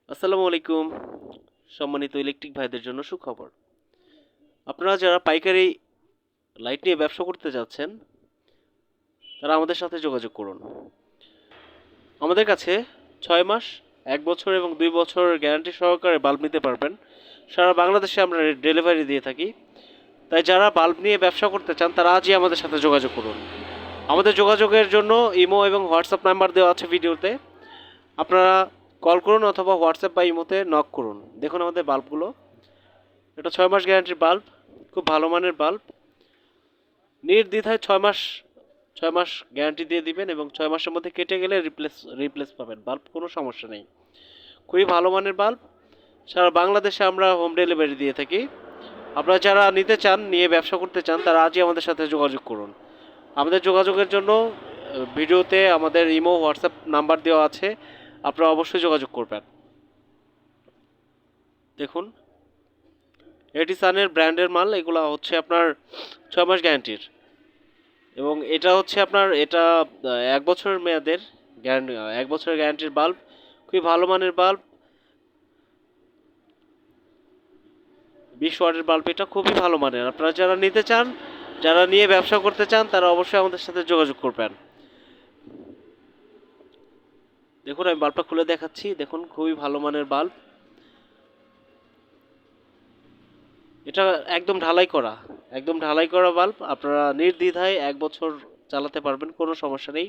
আসসালামু আলাইকুম। সম্মানিত ইলেকট্রিক ভাইদের জন্য সুখবর। আপনারা যারা পাইকারি লাইট নিয়ে ব্যবসা করতে যাচ্ছেন তারা আমাদের সাথে যোগাযোগ করুন। আমাদের কাছে 6 মাস, 1 বছর এবং 2 বছরের গ্যারান্টি সহকারে বাল্ব নিতে পারবেন। সারা বাংলাদেশে আমরা ডেলিভারি দিয়ে থাকি। তাই যারা বাল্ব নিয়ে ব্যবসা করতে চান তারা আজই আমাদের সাথে যোগাযোগ করুন। আমাদের যোগাযোগের জন্য ইমো এবং হোয়াটসঅ্যাপ নাম্বার দেওয়া আছে ভিডিওতে। আপনারা কল করুন অথবা হোয়াটসঅ্যাপ বা ইমোতে নক করুন। দেখুন আমাদের বাল্বগুলো। এটা 6 মাস গ্যারান্টির বাল্ব, খুব ভালো মানের বাল্ব। নির্দ্বিধায় 6 মাস গ্যারান্টি দিয়ে দিবেন এবং 6 মাসের মধ্যে কেটে গেলে রিপ্লেস পাবেন। বাল্ব কোনো সমস্যা নেই, খুবই ভালো মানের বাল্ব। সারা বাংলাদেশে আমরা হোম ডেলিভারি দিয়ে থাকি। আপনারা যারা নিতে চান, নিয়ে ব্যবসা করতে চান, তারা আজই আমাদের সাথে যোগাযোগ করুন। আমাদের যোগাযোগের জন্য ভিডিওতে আমাদের ইমো হোয়াটসঅ্যাপ নাম্বার দেওয়া আছে, আপনারা অবশ্যই যোগাযোগ করবেন। দেখুন এডিসানের ব্র্যান্ডের মাল, এগুলো হচ্ছে আপনার 6 মাস গ্যারান্টির এবং এটা হচ্ছে আপনার 1 বছরের মেয়াদের গ্যারান্টি, 1 বছরের গ্যারান্টির বাল্ব, খুবই ভালো মানের বাল্ব। 20 ওয়াটের বাল্ব, এটা খুবই ভালো মানের। আপনারা যারা নিতে চান, যারা নিয়ে ব্যবসা করতে চান, তারা অবশ্যই আমাদের সাথে যোগাযোগ করবেন। দেখুন আমি বাল্বটা খুলে দেখাচ্ছি। দেখুন খুবই ভালো মানের বাল্ব। এটা একদম ঢালাই করা, একদম ঢালাই করা বাল্ব। আপনারা নির্দ্বিধায় 1 বছর চালাতে পারবেন, কোনো সমস্যা নেই।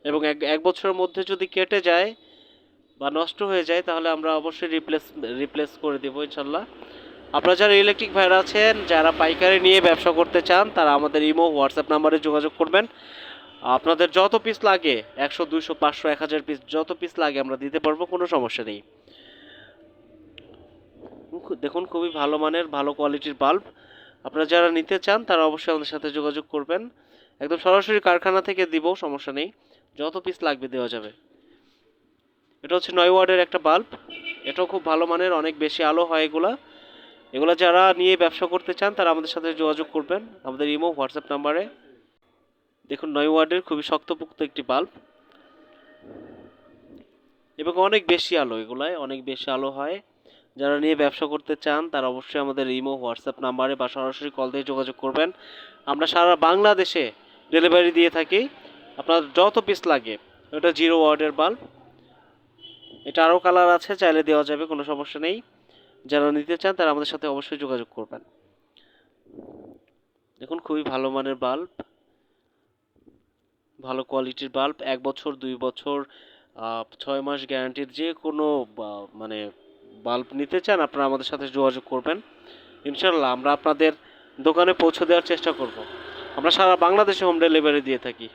এবং এক বছরের মধ্যে যদি কেটে যায় বা নষ্ট হয়ে যায় তাহলে আমরা অবশ্যই রিপ্লেস করে দেবো ইনশাল্লাহ। আপনারা যারা ইলেকট্রিক ভাইরা আছেন, যারা পাইকারি নিয়ে ব্যবসা করতে চান, তারা আমাদের ইমো হোয়াটসঅ্যাপ নাম্বারে যোগাযোগ করবেন। আপনাদের যত পিস লাগে, 100, 200, 500, 1000 পিস, যত পিস লাগে আমরা দিতে পারবো, কোনো সমস্যা নেই। দেখুন খুবই ভালো মানের, ভালো কোয়ালিটির বাল্ব। আপনারা যারা নিতে চান তারা অবশ্যই আমাদের সাথে যোগাযোগ করবেন। একদম সরাসরি কারখানা থেকে দিব, সমস্যা নেই, যত পিস লাগবে দেওয়া যাবে। এটা হচ্ছে 9 ওয়াটের একটা বাল্ব। এটাও খুব ভালো মানের, অনেক বেশি আলো হয় এগুলা। এগুলা যারা নিয়ে ব্যবসা করতে চান তারা আমাদের সাথে যোগাযোগ করবেন আমাদের ইমো হোয়াটসঅ্যাপ নাম্বারে। দেখুন 9 ওয়াটের খুবই শক্তপোক্ত একটি বাল্ব এবং অনেক বেশি আলো, এগুলায় অনেক বেশি আলো হয়। যারা নিয়ে ব্যবসা করতে চান তারা অবশ্যই আমাদের ইমো হোয়াটসঅ্যাপ নাম্বারে বা সরাসরি কল দিয়ে যোগাযোগ করবেন। আমরা সারা বাংলাদেশে ডেলিভারি দিয়ে থাকি। আপনার যত পিস লাগে। এটা 0 ওয়াটের বাল্ব। এটা আরও কালার আছে, চাইলে দেওয়া যাবে, কোনো সমস্যা নেই। যারা নিতে চান তারা আমাদের সাথে অবশ্যই যোগাযোগ করবেন। দেখুন খুবই ভালো মানের বাল্ব, ভালো কোয়ালিটির বাল্ব। 1 বছর, 2 বছর, 6 মাস গ্যারান্টির যে কোনো মানে বাল্ব নিতে চান আপনারা আমাদের সাথে যোগাযোগ করবেন। ইনশাল্লাহ আমরা আপনাদের দোকানে পৌঁছে দেওয়ার চেষ্টা করব। আমরা সারা বাংলাদেশে হোম ডেলিভারি দিয়ে থাকি।